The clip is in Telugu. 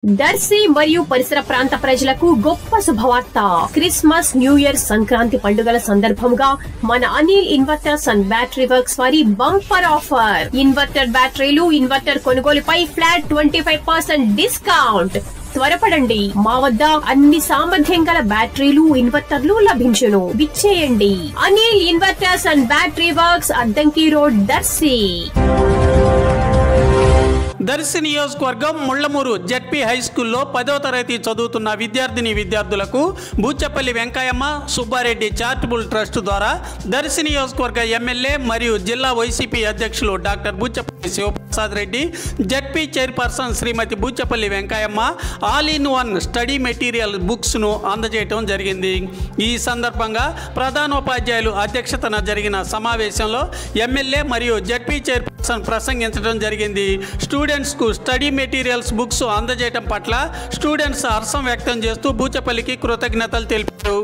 దర్శి మరియు పరిసర ప్రాంత ప్రజలకు గొప్ప శుభవార్త. క్రిస్మస్, న్యూ ఇయర్, సంక్రాంతి పండుగల సందర్భంగా మన Anil inverters and battery works వారి బంపర్ ఆఫర్. ఇన్వర్టర్ బ్యాటరీలు, ఇన్వర్టర్ కొనుగోలుపై ఫ్లాట్ 25% డిస్కౌంట్. త్వరపడండి, మా వద్ద అన్ని సామర్థ్యం గల బ్యాటరీలు, ఇన్వర్టర్లు లభించును. విచ్చేయండి. Anil inverters and battery works, Addanki road, Darsi. Darsi నియోజకవర్గం ముళ్లమూరు జెడ్పీ హై స్కూల్లో 10వ తరగతి చదువుతున్న విద్యార్థులకు బూచపల్లి వెంకయ్యమ్మ సుబ్బారెడ్డి చారిటబుల్ ట్రస్ట్ ద్వారా దర్శి నియోజకవర్గ ఎమ్మెల్యే మరియు జిల్లా వైసీపీ అధ్యక్షులు doctor Buchepalli Sivaprasad Reddy, ZP chairperson Srimathi Buchepalli Venkayamma all in one study material బుక్స్ను అందజేయడం జరిగింది. ఈ సందర్భంగా ప్రధానోపాధ్యాయులు అధ్యక్షతన జరిగిన సమావేశంలో ఎమ్మెల్యే మరియు జెడ్పీ చైర్పర్సన్ ప్రసంగించడం జరిగింది. స్టూడెంట్స్ కు స్టడీ మెటీరియల్స్ బుక్స్ అందజేయడం పట్ల స్టూడెంట్స్ హర్షం వ్యక్తం చేస్తూ బూచపల్లికి కృతజ్ఞతలు తెలిపారు.